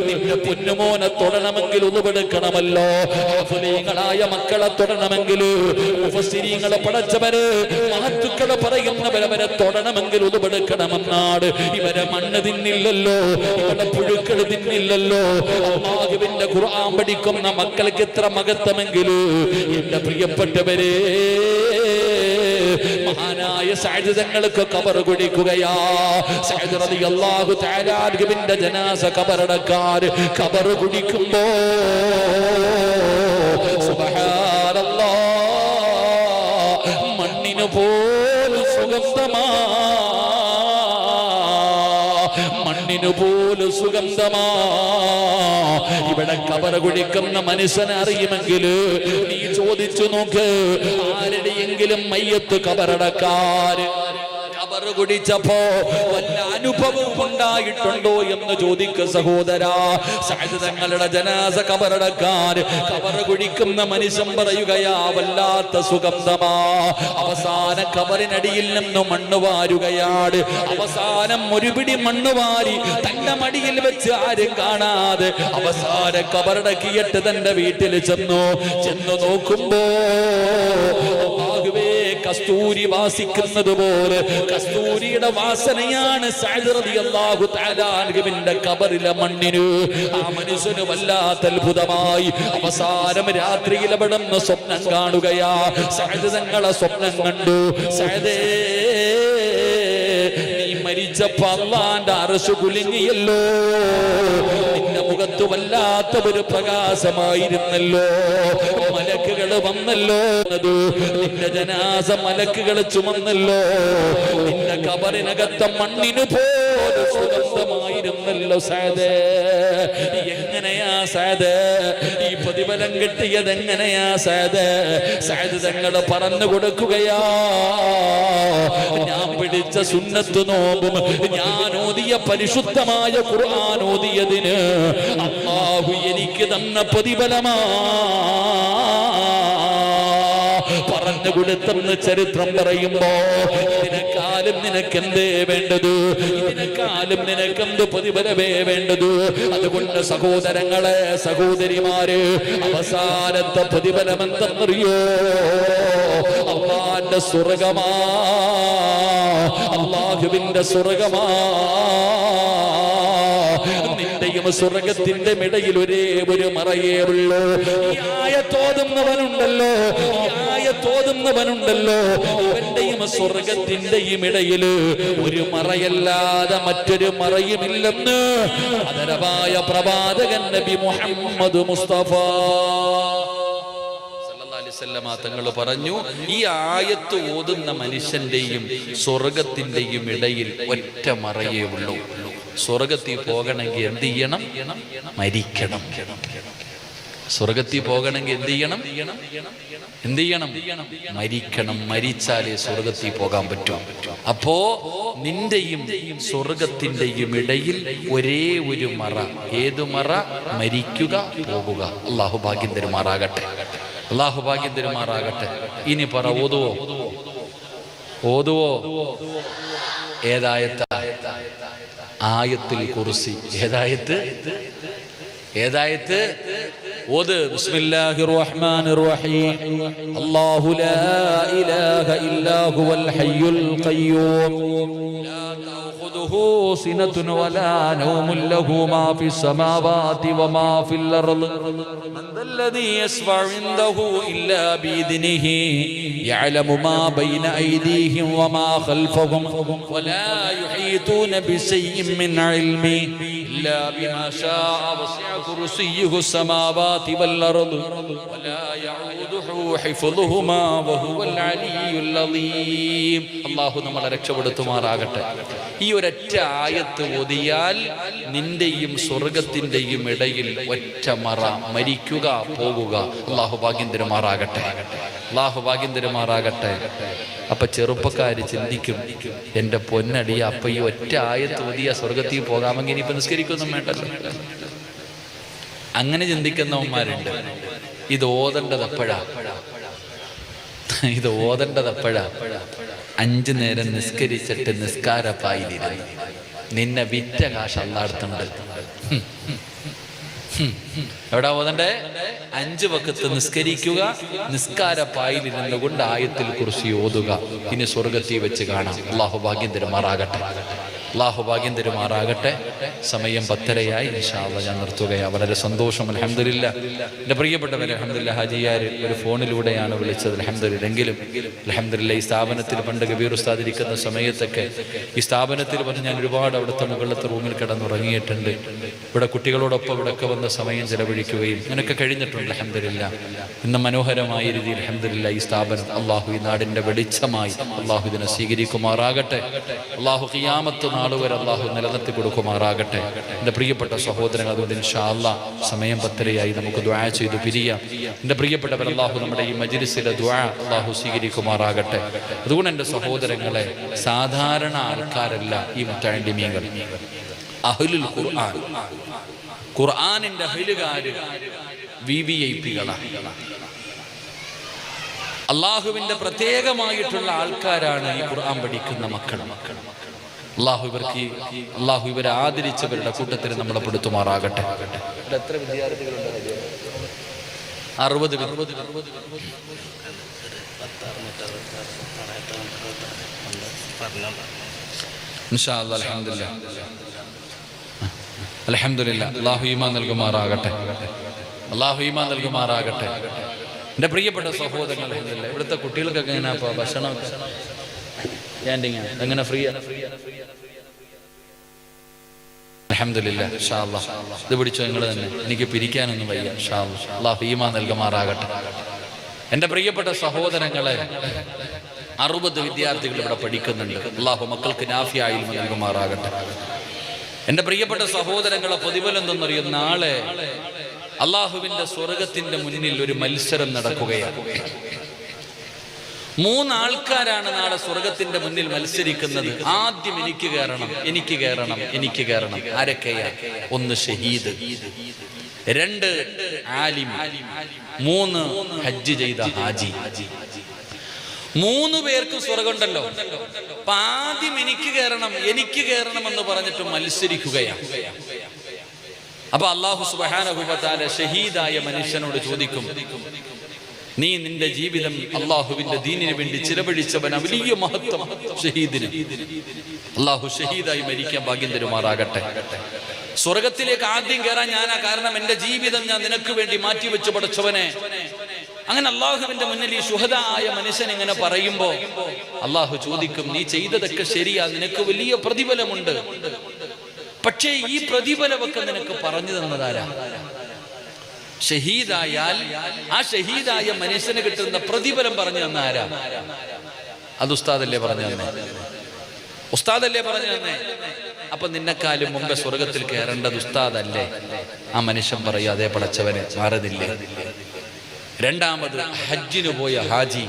നിന്റെ പൊന്നുമോനെ തൊടണമെങ്കിൽ ഉതുവെടുക്കണമല്ലോ. ആഫലീങ്ങളായ മക്കളെ തൊടണമെങ്കിൽ, മുഫസ്സിരീങ്ങളെ പടച്ചവര് മഹത്തുക്കളെ പറയുന്നവരവരെ തൊടണമെങ്കിൽ ഉതുവെടുക്കണമെന്നാണ്. ഇവരെ മണ്ണ് തിന്നില്ലല്ലോ, ഇവരുടെ പുഴുക്കൾ തിന്നില്ലല്ലോ. അല്ലാഹുവിന്റെ ഖുർആൻ പഠിക്കുന്ന മക്കൾക്ക് എത്ര മഹത്വമെങ്കിലും എന്റെ പ്രിയപ്പെട്ടവരെ, മഹാനായ സഅദ് തങ്ങൾക്ക് ഖബർ കുടിക്കുകയാ. സഅദ് റളിയല്ലാഹു തആല അൻഹുവിന്റെ ജനാസ ഖബറടക്കാൻ ഖബർ കുടിക്കുമ്പോ സുബ്ഹാനല്ലാഹ്, മണ്ണിനു പോലും സുഗന്ധമാ, മണ്ണിനു പോലും സുഗന്ധമാ. ഇവിടെ ഖബർ കുഴിക്കുന്ന മനുഷ്യനെ അറിയുമെങ്കിൽ നീ ചോദിച്ചു നോക്ക്, ആരുടെയെങ്കിലും മയ്യത്ത് ഖബറടക്കാൻ ഖബർ കുടിച്ചപ്പോ വല്ല അനുഭവം ഉണ്ടായിട്ടുണ്ടോ എന്ന് ചോദിക്ക സഹോദരാ. സഅദ് തങ്ങളുടെ ജനാസ ഖബറടക്കാൻ ഖബർ കുഴിക്കുന്ന മനുഷ്യൻ പറയുകയാ, വല്ലാത്ത സുഗന്ധമാ. അവസാന ഖബറിനടിയിൽ നിന്ന് മണ്ണ് വാരുകയാണ്. അവസാനം ഒരു പിടി മണ്ണ് വാരി തന്റെ മടിയിൽ വെച്ച് ആരും കാണാതെ അവസാന ഖബറടക്കിയിട്ട് തന്റെ വീട്ടിൽ ചെന്നു നോക്കുമ്പോ കസ്തൂരി വാസിക്കുന്നത് പോലെ കസ്തൂരിയുടെ വാസനയാണ് സഅദ് റളിയല്ലാഹു തആല അൻഹുവിന്റെ ഖബറിലെ മണ്ണിന്. ആ മനുഷ്യന് വല്ലാത്ത അത്ഭുതമായി. അവസാനം രാത്രിയിൽ അവിടുന്ന് സ്വപ്നം കാണുകയാ. സഅദ് തങ്ങളെ സ്വപ്നം കണ്ടു. സഅദേ, നീ മരിച്ചപ്പോ അല്ലാഹുവിന്റെ അർശ് കുലുങ്ങിയല്ലോ, നിന്റെ മുഖത്ത് വല്ലാത്ത ഒരു പ്രകാശമായിരുന്നല്ലോ, മലക്കുകൾ വന്നല്ലോ, നിന്റെ ജനാസ മലക്കുകൾ ചുമന്നല്ലോ, നിന്റെ ഖബറിനകത്തെ മണ്ണിന് പോലെ സുഗന്ധമായിരുന്നല്ലോ. സഅദേ, എങ്ങനെയാ സഅദേ ഈ പ്രതിഫലം കിട്ടിയത്? എങ്ങനെയാ സഅദേ? സഅദ് തങ്ങൾ പറഞ്ഞു കൊടുക്കുകയാ, ഞാൻ പിടിച്ച സുന്നത്ത് നോമ്പും ഞാൻ ഓതിയ പരിശുദ്ധമായ ഖുർആൻ ഓതിയതിന് അല്ലാഹു എനിക്ക് തന്ന പ്രതിഫലമാ. പറഞ്ഞു കൊടുത്തെന്ന് ചരിത്രം പറയുമ്പോ ഇതിനെക്കാലം നിനക്കെന്തേ വേണ്ടത്? ഇതിനെക്കാലം നിനക്കെന്ത് പ്രതിഫലമേ വേണ്ടത്? അതുകൊണ്ട് സഹോദരങ്ങളെ, സഹോദരിമാര്, അവസാനത്തെ പ്രതിഫലം എന്തെന്നറിയോ? അല്ലാഹുവിന്റെ സ്വർഗമാ, അല്ലാഹുവിന്റെ സ്വർഗമാ. നിന്റെയും സ്വർഗത്തിന്റെ ഇടയിൽ ഒരേ ഒരു മറയേ ഉള്ളൂ. ഈ ആയത്തോതുന്നവനുണ്ടല്ലോ, ഇവന്റെയും സ്വർഗത്തിന്റെയും ഇടയിൽ ഒരു മറയല്ലാതെ മറ്റൊരു മറയുമില്ലെന്ന് ആദരവായ പ്രവാചകൻ നബി മുഹമ്മദ് മുസ്തഫ തങ്ങൾ പറഞ്ഞു. ഈ ആയത്ത് ഓതുന്ന മനുഷ്യന്റെയും സ്വർഗത്തിന്റെയും ഇടയിൽ ഒറ്റ മറയേ ഉള്ളൂ. സ്വർഗത്തിൽ പോകണമെങ്കിൽ എന്ത് ചെയ്യണം? മരിക്കണം. സ്വർഗത്തിൽ പോകണമെങ്കിൽ എന്ത് ചെയ്യണം? മരിക്കണം. മരിച്ചാലേ സ്വർഗത്തിൽ പോകാൻ പറ്റും. അപ്പോ നിന്റെയും സ്വർഗത്തിന്റെയും ഇടയിൽ ഒരേ ഒരു മറ. ഏതു മറ? മരിക്കുക, പോകുക. അള്ളാഹു ഭാഗ്യം തരുമാറാകട്ടെ. ഇനി പറ, ഓതുവോ? ഏതായത്ത? ആയത്തുൽ കുർസി. ഏതായത്ത്? ഓത്. ബിസ്മില്ലാഹിർ റഹ്മാനിർ റഹീം. അല്ലാഹു ലാ ഇലാഹ ഇല്ലാ ഹുവൽ ഹയ്യുൽ ഖയ്യൂം ലാ തഅഖുദുഹു സിനത്തുൻ വലാ നൗമുൻ ലഹു മാ ഫിസ് സമാവാതി വമാ ഫിൽ അർദ് മൻ ദല്ലദീ യസ്ഫഉ ഇൻദഹു ഇല്ലാ ബിഇദ്നിഹി യഅലമു മാ ബൈന അയ്ദീഹിം വമാ ഖൽഫഹും വലാ യുഹീതൂന ബിശൈഇൻ മിൻ ഇൽമി ഇല്ലാ ബിമാ ശാഅ വസിഅ കുർസിയ്യുഹു السماوات والأرض ولا يعوده حفظهما وهو العلي العظيم. അല്ലാഹു നമ്മളെ രക്ഷപ്പെടുത്തുമാറാകട്ടെ. ഈ ഒരൊറ്റ ആയത്ത് ഓതിയാൽ നിന്റെയും സ്വർഗത്തിന്റെയും ഇടയിൽ ഒറ്റ മറ. മരിക്കുക, പോകുക. അല്ലാഹു ഭാഗ്യം തരുമാറാകട്ടെ. അപ്പൊ ചെറുപ്പക്കാര് ചിന്തിക്കും, എന്റെ പൊന്നടിയ, അപ്പൊ ഈ ഒറ്റ ആയത്ത് ഓതിയ സ്വർഗത്തിൽ പോകാമെങ്കിൽ ഇനിയിപ്പൊ നിസ്കരിക്കൊന്നും വേണ്ടല്ലോ. അങ്ങനെ ചിന്തിക്കുന്നവന്മാരുണ്ട്. ഇത് ഓതേണ്ടത് എപ്പോഴാ? 5 നേരം നിസ്കരിച്ചിട്ട് നിസ്കാരപ്പായിലിരുന്ന് നിന്നെ വിറ്റ കാശ് അല്ലാടുത്തുണ്ട്. എവിടാ ഓതണ്ടേ? 5 വഖത്ത് നിസ്കരിക്കുക, നിസ്കാരപ്പായിലിരുന്നു കൊണ്ട് ആയത്തിൽ കുർസി ഓതുക. ഇനി സ്വർഗത്തിൽ വെച്ച് കാണാം. അല്ലാഹു ഭാഗ്യം തരുമാറാകട്ടെ. സമയം 10:30 ഇൻഷാ അല്ലാഹ് ഞാൻ നിർത്തുകയാണ്. വളരെ സന്തോഷം. അൽഹംദുലില്ലാ. എൻ്റെ പ്രിയപ്പെട്ടവരെ, അൽഹംദുലില്ലാ, ഹാജിയാർ ഒരു ഫോണിലൂടെയാണ് വിളിച്ചത്. അൽഹംദുലില്ലെങ്കിലും അൽഹംദുലില്ലാ, ഈ സ്ഥാപനത്തിൽ പണ്ട് കബീർ ഉസ്താദ് ഇരിക്കുന്ന സമയത്തൊക്കെ ഈ സ്ഥാപനത്തിൽ വന്ന് ഞാൻ ഒരുപാട് അവിടുത്തെ മുകളിലത്തെ റൂമിൽ കിടന്നുറങ്ങിയിട്ടുണ്ട്. ഇവിടെ കുട്ടികളോടൊപ്പം ഇവിടെയൊക്കെ വന്ന സമയം ചെലവഴിക്കുകയും അങ്ങനെയൊക്കെ കഴിഞ്ഞിട്ടുണ്ട്. അൽഹംദുലില്ലാ, ഇന്ന് മനോഹരമായ രീതിയിൽ അൽഹംദുലില്ലാ ഈ സ്ഥാപനം അള്ളാഹു ഈ നാടിൻ്റെ വെളിച്ചമായി അള്ളാഹു ഇതിനെ സ്വീകരിക്കുമാറാകട്ടെ. അള്ളാഹു ഖിയാമത്ത് നാളുവരെ അള്ളാഹു നിലനിർത്തി കൊടുക്കുമാറാകട്ടെ. എൻ്റെ പ്രിയപ്പെട്ട സഹോദരങ്ങൾ, അതുകൊണ്ട് ഇൻഷാ അല്ലാഹ് സമയം 10:30 നമുക്ക് ദുആ ചെയ്തു പിരിയാം. എൻ്റെ പ്രിയപ്പെട്ടവർ, അള്ളാഹു നമ്മുടെ ഈ മജ്ലിസിലെ ദുആ അള്ളാഹു സ്വീകരിക്കുമാറാകട്ടെ. അതുകൊണ്ട് എൻ്റെ സഹോദരങ്ങളെ, സാധാരണ ആൾക്കാരല്ല ഈ മുത്തഅല്ലിമീങ്ങൾ. അഹ്ലുൽ ഖുർആൻ, ഖുർആനിന്റെ അഹ്ലുകാര് വിവിഐപികളാണ്. അള്ളാഹുവിന്റെ പ്രത്യേകമായിട്ടുള്ള ആൾക്കാരാണ് ഈ ഖുർആൻ പഠിക്കുന്ന മക്കൾ. അള്ളാഹു ഇവരെ ആദരിച്ചവരുടെ കൂട്ടത്തിൽ നമ്മളെ പെടുത്തുമാറാകട്ടെ. എത്ര വിദ്യാർത്ഥികളുണ്ട്? 60. ഇൻഷാ അല്ലാഹ്. അൽഹംദുലില്ലാ. അല്ലാഹു ഈമാൻ നൽകുമാറാകട്ടെ. എൻ്റെ പ്രിയപ്പെട്ട സഹോദരങ്ങൾ, ഇവിടുത്തെ കുട്ടികൾക്കൊക്കെ എങ്ങനെ ഭക്ഷണം എങ്ങനെ ഫ്രീ? അൽഹംദുലില്ലാ. ഇൻഷാ അല്ലാഹ് ഇത് പിടിച്ചോ നിങ്ങൾ തന്നെ, എനിക്ക് പിരിക്കാനൊന്നും വയ്യ. ഇൻഷാ അല്ലാഹ്. അല്ലാഹു ഈമാൻ നൽകുമാറാകട്ടെ. എൻ്റെ പ്രിയപ്പെട്ട സഹോദരങ്ങളെ, 60 വിദ്യാർത്ഥികൾ ഇവിടെ പഠിക്കുന്നുണ്ട്. അല്ലാഹു മക്കൾക്ക് നാഫിയ ഇൽമ നൽകുമാറാകട്ടെ. എൻ്റെ പ്രിയപ്പെട്ട സഹോദരങ്ങളെ, പ്രതിഫലം എന്തെന്നറിയും? നാളെ അള്ളാഹുവിന്റെ സ്വർഗത്തിന്റെ മുന്നിൽ ഒരു മത്സരം നടക്കുകയാണ്. 3 ആൾക്കാരാണ് നാളെ സ്വർഗത്തിന്റെ മുന്നിൽ മത്സരിക്കുന്നത്. ആദ്യം എനിക്ക് കയറണം. ആരൊക്കെയാ? 1 ഷഹീദ്, 2 ആലിം, 3 ഹജ്ജ് ചെയ്ത ഹാജി. 3 പേർക്ക് സ്വർഗമുണ്ടല്ലോ. അപ്പൊ ആദ്യം എനിക്ക് കയറണം എന്ന് പറഞ്ഞിട്ട് മത്സരിക്കുകയാണ്. അപ്പൊ അല്ലാഹു സുബ്ഹാനഹു വ തആല ഷഹീദായ മനുഷ്യനോട് ചോദിക്കും, നീ നിന്റെ ജീവിതം അള്ളാഹുവിന്റെ ദീനിന് വേണ്ടി ചിലവഴിച്ചവൻ, വലിയ മഹത്വം ഷഹീദിന്. അള്ളാഹു ഷഹീദായി മരിക്കാൻ ഭാഗ്യം തരുമാറാകട്ടെ. സ്വർഗത്തിലേക്ക് ആദ്യം കയറാൻ ഞാനാ കാരണം. എന്റെ ജീവിതം ഞാൻ നിനക്ക് വേണ്ടി മാറ്റിവെച്ച് പഠിച്ചവനെ. അങ്ങനെ അള്ളാഹുവിന്റെ മുന്നിൽ ഈ ശുഹദായ മനുഷ്യൻ ഇങ്ങനെ പറയുമ്പോ അള്ളാഹു ചോദിക്കും, നീ ചെയ്തതൊക്കെ ശരിയാ, നിനക്ക് വലിയ പ്രതിഫലമുണ്ട്. പക്ഷേ ഈ പ്രതിഫലമൊക്കെ നിനക്ക് പറഞ്ഞു തന്നതാരാ? ഷഹീദായാൽ ആ ഷഹീദായ മനുഷ്യന് കിട്ടുന്ന പ്രതിഫലം പറഞ്ഞു തന്ന ആരാ? അത് ഉസ്താദല്ലേ പറഞ്ഞു തന്നെ. അപ്പൊ നിന്നെക്കാലും മുമ്പേ സ്വർഗത്തിൽ കയറേണ്ടത് ഉസ്താദല്ലേ? ആ മനുഷ്യൻ പറയും, അതേ പടച്ചവനെ, മാറുന്നില്ലേ? രണ്ടാമത് ഹജ്ജിന് പോയ ഹാജി,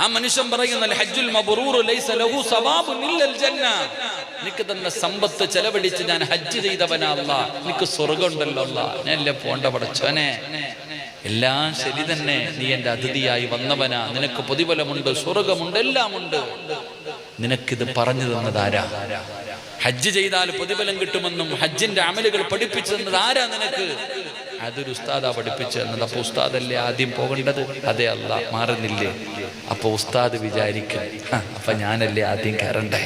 ആ മനുഷ്യൻ പറയുന്നല്ലേ, ഹജ്ജുൽ മബ്റൂർ ലൈസ ലഹു സവാബുൻ ഇല്ലൽ ജന്ന. നിനക്ക് തന്ന സമ്പത്ത് ചെലവഴിച്ച് ഞാൻ ഹജ്ജ് ചെയ്തവനാ അല്ലാഹ്, നിനക്ക് സ്വർഗമുണ്ടല്ലോ അല്ലാഹ്, ഞാനല്ലേ പോണ്ട പടച്ചവനെ. എല്ലാം ശരി തന്നെ, നീ എൻ്റെ അതിഥിയായി വന്നവനാ, നിനക്ക് പ്രതിഫലമുണ്ട്, സ്വർഗമുണ്ട്, എല്ലാമുണ്ട്. നിനക്കിത് പറഞ്ഞു തന്നതാരാ? ഹജ്ജ് ചെയ്താൽ പ്രതിഫലം കിട്ടുമെന്നും ഹജ്ജിന്റെ അമലുകൾ പഠിപ്പിച്ചു തന്നത് ആരാ നിനക്ക്? അതൊരു ഉസ്താദാ പഠിപ്പിച്ചു തന്നത്. അപ്പൊ ഉസ്താദല്ലേ ആദ്യം പോകേണ്ടത്? അതെ അല്ലാഹ്, മാറുന്നില്ലേ? അപ്പൊ ഉസ്താദ് വിചാരിക്കും, അപ്പൊ ഞാനല്ലേ ആദ്യം കയറണ്ടേ?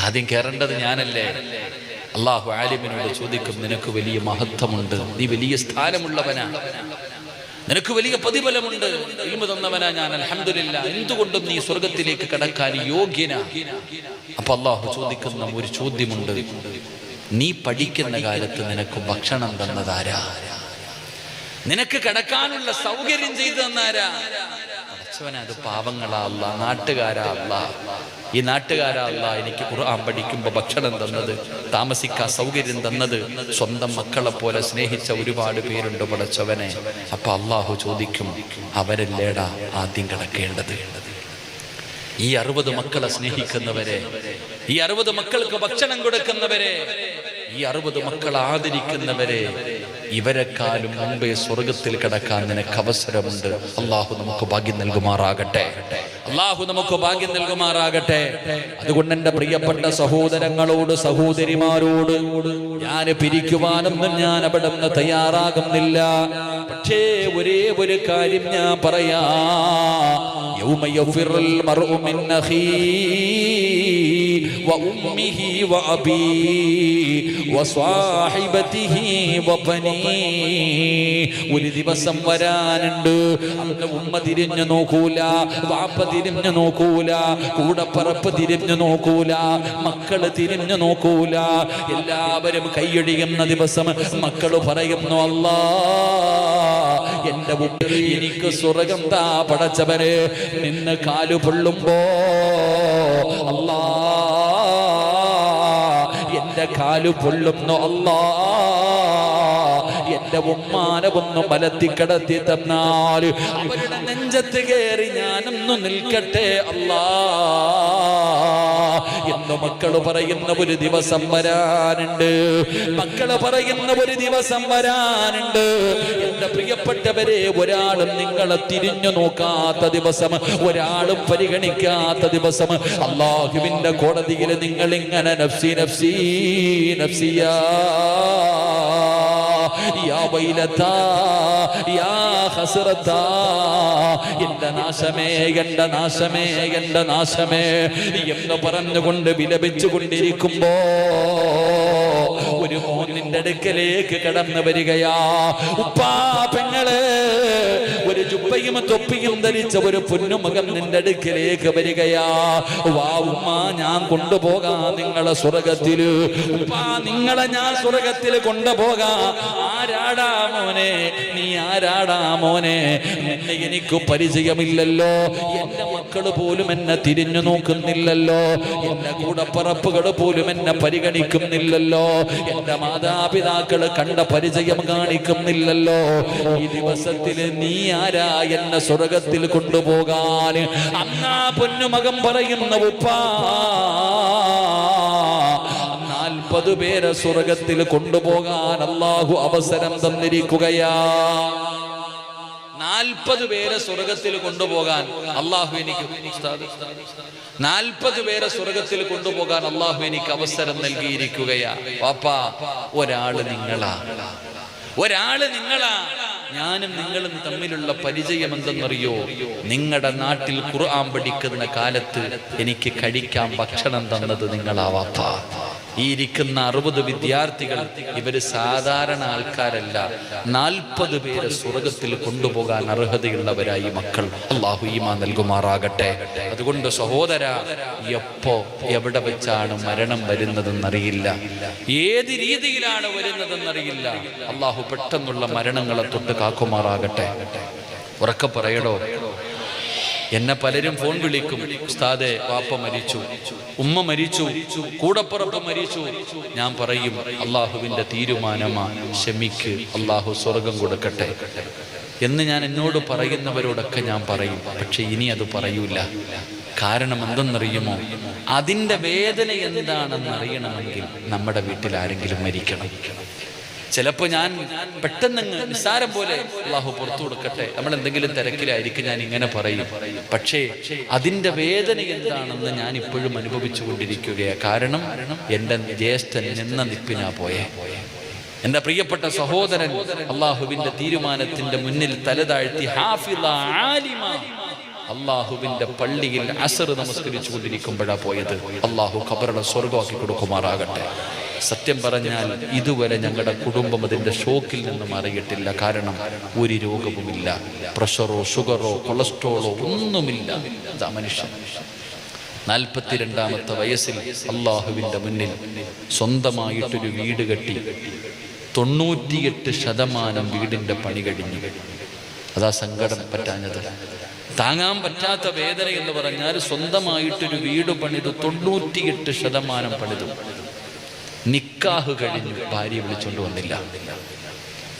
ആദ്യം കയറേണ്ടത് ഞാനല്ലേ? അള്ളാഹു ആലിമിനോട് ചോദിക്കും, നിനക്ക് വലിയ മഹത്വമുണ്ട്, നീ വലിയ സ്ഥാനമുള്ളവനാ, നിനക്ക് വലിയ പ്രതിഫലമുണ്ട്, ഇൽമു തന്നവനാ ഞാൻ, അൽഹംദുലില്ലാ, എന്തുകൊണ്ടും നീ സ്വർഗത്തിലേക്ക് കടക്കാൻ യോഗ്യനാ. അപ്പൊ അള്ളാഹു ചോദിക്കുന്ന ഒരു ചോദ്യമുണ്ട്, നീ പഠിക്കുന്ന കാലത്ത് നിനക്ക് ഭക്ഷണം തന്നതാരാ? നിനക്ക് കടക്കാനുള്ള സൗകര്യം ചെയ്തു തന്നാരാ? അത് പാവങ്ങളാ അല്ലാഹ്, നാട്ടുകാരാ അല്ലാഹ്, ഈ നാട്ടുകാരാ അല്ലാഹ് എനിക്ക് ഖുർആൻ പഠിക്കുമ്പോ ഭക്ഷണം തന്നത്, താമസിക്കാൻ സൗകര്യം തന്നത്, സ്വന്തം മക്കളെ പോലെ സ്നേഹിച്ച ഒരുപാട് പേരുണ്ട് പടച്ചവനെ. അപ്പൊ അള്ളാഹു ചോദിക്കും, അവരല്ലേടാ ആദ്യം കിടക്കേണ്ടത്? ഈ 60 മക്കളെ സ്നേഹിക്കുന്നവരെ, ഈ 60 മക്കൾക്ക് ഭക്ഷണം കൊടുക്കുന്നവരെ, ഈ 60 മക്കളെ ആദരിക്കുന്നവരെ, ഇവരെക്കാളും മുമ്പേ സ്വർഗത്തിൽ കിടക്കാൻ നിനക്ക് അവസരമുണ്ട്. അള്ളാഹു നമുക്ക് ഭാഗ്യം നൽകുമാറാകട്ടെ, അള്ളാഹു നമുക്ക് ഭാഗ്യം നൽകുമാറാകട്ടെ. അതുകൊണ്ട് എൻ്റെ പ്രിയപ്പെട്ട സഹോദരങ്ങളോട്, സഹോദരിമാരോട്, ഞാൻ പിരിക്കുവാനൊന്നും ഞാൻ അവിടെ നിന്ന് തയ്യാറാകുന്നില്ല. പക്ഷേ ഒരേ ഒരു കാര്യം ഞാൻ പറയാ, യൗമ യഫിറുൽ മർഉ മിൻ അഖീഹി വഉമ്മിഹി വഅബീഹി വസ്വാഹിബതിഹി വബനീഹി. ഒരു ദിവസം വരാനുണ്ട്, അന്ന് ഉമ്മ തിരിഞ്ഞു നോക്കൂല, വാപ്പ തിരിഞ്ഞു നോക്കൂല, കൂടപ്പറപ്പ് തിരിഞ്ഞു നോക്കൂല, മക്കള് തിരിഞ്ഞു നോക്കൂല. എല്ലാവരും കൈയൊഴിയുന്ന ദിവസം മക്കള് പറയുന്നു, അല്ലാ എന്റെ ഉപ്പ എനിക്ക് സ്വർഗം താ പടച്ചവനെ. നിന്ന് കാലു പൊള്ളുമ്പോ, അല്ലാ എന്റെ കാലു പൊള്ളുന്നു, അല്ലാ എന്റെ ഉമ്മാനെ ഒന്ന് മലത്തി കിടത്തി തന്നാൽ അവരുടെ നെഞ്ചത്ത് കയറി ഞാനൊന്നു നിൽക്കട്ടെ അല്ലാ എന്ന് മക്കള് പറയുന്ന ഒരു ദിവസം വരാനുണ്ട്. മക്കള് പറയുന്ന ഒരു ദിവസം വരാനുണ്ട്. എന്റെ പ്രിയപ്പെട്ടവരെ, ഒരാളും നിങ്ങളെ തിരിഞ്ഞു നോക്കാത്ത ദിവസം, ഒരാളും പരിഗണിക്കാത്ത ദിവസം, അല്ലാഹുവിന്റെ കോടതിയിൽ നിങ്ങൾ ഇങ്ങനെ നഫ്സി നഫ്സി നഫ്സിയാ, യാ വൈലതാ യാ ഹസ്റതാ, എന്റെ നാശമേ, എന്റെ നാശമേ, എന്റെ നാശമേ എന്ന് പറഞ്ഞുകൊണ്ട് വിലപിച്ചു കൊണ്ടിരിക്കുമ്പോ ഒരു മോൻ നിന്റെ അടുക്കലേക്ക് കടന്നു വരികയാ. ഉപ്പാ പെങ്ങള്, ഒരു ജുബ്ബയും തൊപ്പിയും ധരിച്ച ഒരു പൊന്നുമകൻ നിന്റെ അടുക്കലേക്ക് വരികയാ. വാ ഉമ്മ, ഞാൻ കൊണ്ടുപോകാം നിങ്ങളെ സ്വർഗത്തില്. ഉപ്പാ, നിങ്ങളെ ഞാൻ സ്വർഗത്തിൽ കൊണ്ടുപോകാം. ആരാടാ മോനെ, നീ ആരാടാ മോനെ? എന്നെ എനിക്ക് പരിചയമില്ലല്ലോ, എന്റെ മക്കള് പോലും എന്നെ തിരിഞ്ഞു നോക്കുന്നില്ലല്ലോ, എന്റെ കൂടപ്പറപ്പുകൾ പോലും എന്നെ പരിഗണിക്കുന്നില്ലല്ലോ, എന്റെ മാതാപിതാക്കള് കണ്ട പരിചയം കാണിക്കുന്നില്ലല്ലോ. ഈ ദിവസത്തിൽ നീ ആരാ എന്നെ സ്വർഗത്തിൽ കൊണ്ടുപോകാൻ? അന്നാ പൊന്നുമകൻ പറയുന്ന, ഉപ്പാ 40 പേരെ സ്വർഗത്തിൽ കൊണ്ടുപോകാൻ അല്ലാഹു അവസരം തന്നിരിക്കുകയാ. 40 പേരെ സ്വർഗത്തിൽ കൊണ്ടുപോകാൻ അല്ലാഹു എനിക്ക് 40 പേരെ സ്വർഗത്തിൽ കൊണ്ടുപോകാൻ അല്ലാഹു എനിക്ക് അവസരം നൽകിയിരിക്കുകയാ. പാപ്പാ, ഒരാള് നിങ്ങളാ, ഒരാള് നിങ്ങളാ. ഞാനും നിങ്ങളും തമ്മിലുള്ള പരിചയം എന്തെന്നറിയോ? നിങ്ങളുടെ നാട്ടിൽ ഖുർആൻ പഠിക്കുന്ന കാലത്ത് എനിക്ക് കഴിക്കാൻ ഭക്ഷണം തന്നത് നിങ്ങളാ വാപ്പാ. ഈ ഇരിക്കുന്ന 60 വിദ്യാർത്ഥികൾ ഇവര് സാധാരണ ആൾക്കാരല്ല. 40 പേരെ സ്വർഗത്തിൽ കൊണ്ടുപോകാൻ അർഹതയുള്ളവരായി മക്കൾ. അല്ലാഹു ഈമാൻ നൽകുമാറാകട്ടെ. അതുകൊണ്ട് സഹോദര, എപ്പോ എവിടെ വെച്ചാണ് മരണം വരുന്നതെന്നറിയില്ല, ഏത് രീതിയിലാണ് വരുന്നതെന്നറിയില്ല. അല്ലാഹു പെട്ടെന്നുള്ള മരണങ്ങളെ തൊട്ട് കാക്കുമാറാകട്ടെ. ഉറക്കെ പറയടോ, എന്നെ പലരും ഫോൺ വിളിക്കും, ഉസ്താദേ വാപ്പ മരിച്ചു, ഉമ്മ മരിച്ചു, കൂടപ്പുറപ്പ് മരിച്ചു. ഞാൻ പറയും അള്ളാഹുവിൻ്റെ തീരുമാനമാ, ക്ഷമിക്ക്, അള്ളാഹു സ്വർഗം കൊടുക്കട്ടെ എന്ന് ഞാൻ എന്നോട് പറയുന്നവരോടൊക്കെ ഞാൻ പറയും. പക്ഷെ ഇനി അത് പറയൂല. കാരണം എന്തെന്നറിയുമോ? അതിൻ്റെ വേദന എന്താണെന്ന് അറിയണമെങ്കിൽ നമ്മുടെ വീട്ടിൽ ആരെങ്കിലും മരിക്കണം. ചിലപ്പോൾ ഞാൻ പെട്ടെന്ന് നിസ്സാരം പോലെ അള്ളാഹു പുറത്തു കൊടുക്കട്ടെ, നമ്മൾ എന്തെങ്കിലും തിരക്കിലായിരിക്കും, ഞാൻ ഇങ്ങനെ പറയും. പക്ഷേ അതിൻ്റെ വേദന എന്താണെന്ന് ഞാൻ ഇപ്പോഴും അനുഭവിച്ചു കൊണ്ടിരിക്കുകയാണ്. കാരണം എൻ്റെ ജ്യേഷ്ഠൻ എന്ന നിപ്പിനാ പോയേ. എൻ്റെ പ്രിയപ്പെട്ട സഹോദരൻ അള്ളാഹുവിൻ്റെ തീരുമാനത്തിൻ്റെ മുന്നിൽ തലതാഴ്ത്തി ഹാഫിള ആലിമ അള്ളാഹുവിൻ്റെ പള്ളിയിൽ അസർ നമസ്കരിച്ചു കൊണ്ടിരിക്കുമ്പോഴാണ് പോയത്. അള്ളാഹു ഖബറുടെ സ്വർഗമാക്കി കൊടുക്കുമാറാകട്ടെ. സത്യം പറഞ്ഞാൽ ഇതുവരെ ഞങ്ങളുടെ കുടുംബം അതിൻ്റെ ഷോക്കിൽ നിന്ന് മാറിയിട്ടില്ല. കാരണം ഒരു രോഗവുമില്ല, പ്രഷറോ ഷുഗറോ കൊളസ്ട്രോളോ ഒന്നുമില്ല. ഇതാ മനുഷ്യൻ 42-ാമത്തെ വയസ്സിൽ അള്ളാഹുവിൻ്റെ മുന്നിൽ സ്വന്തമായിട്ടൊരു വീട് കെട്ടി 98% വീടിൻ്റെ പണി കഴിഞ്ഞു. അതാ സങ്കടം പറ്റാഞ്ഞത്. താങ്ങാൻ പറ്റാത്ത വേദന എന്ന് പറഞ്ഞാൽ സ്വന്തമായിട്ടൊരു വീട് പണിതു, 98% പണിതു. നിക്കാഹ് കഴിഞ്ഞു, ഭാര്യ വിളിച്ചോണ്ട് വന്നില്ല.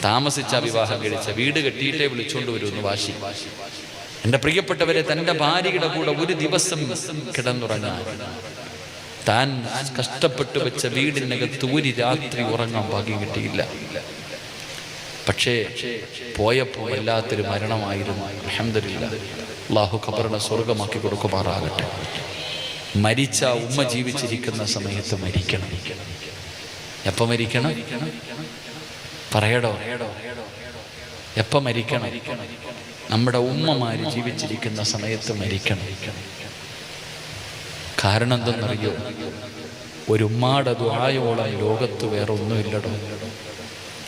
താമസിച്ച വിവാഹം കഴിച്ച, വീട് കെട്ടിയിട്ടേ വിളിച്ചോണ്ട് വരുമെന്ന് വാശി. എൻ്റെ പ്രിയപ്പെട്ടവരെ, തൻ്റെ ഭാര്യയുടെ കൂടെ ഒരു ദിവസം കിടന്നുറങ്ങാൻ, താൻ കഷ്ടപ്പെട്ടു വെച്ച വീടിനകത്ത് ഒരു രാത്രി ഉറങ്ങാൻ ഭാഗ്യം കിട്ടിയില്ല. പക്ഷേ പോയപ്പോൾ വല്ലാത്തൊരു മരണമായിരുന്നു. അൽഹംദുലില്ലാഹ്, അല്ലാഹു ഖബറിനെ സ്വർഗമാക്കി കൊടുക്കുമാറാകട്ടെ. മരിച്ച ഉമ്മ ജീവിച്ചിരിക്കുന്ന സമയത്ത് മരിക്കണം. എപ്പോൾ മരിക്കണം? പറയടോ, എപ്പോൾ മരിക്കണം? നമ്മുടെ ഉമ്മമാര് ജീവിച്ചിരിക്കുന്ന സമയത്ത് മരിക്കണം. കാരണം എന്തെന്നറിയോ? ഒരു ഉമ്മാടെ ദുആയോളം ലോകത്ത് വേറെ ഒന്നുമില്ലടോ.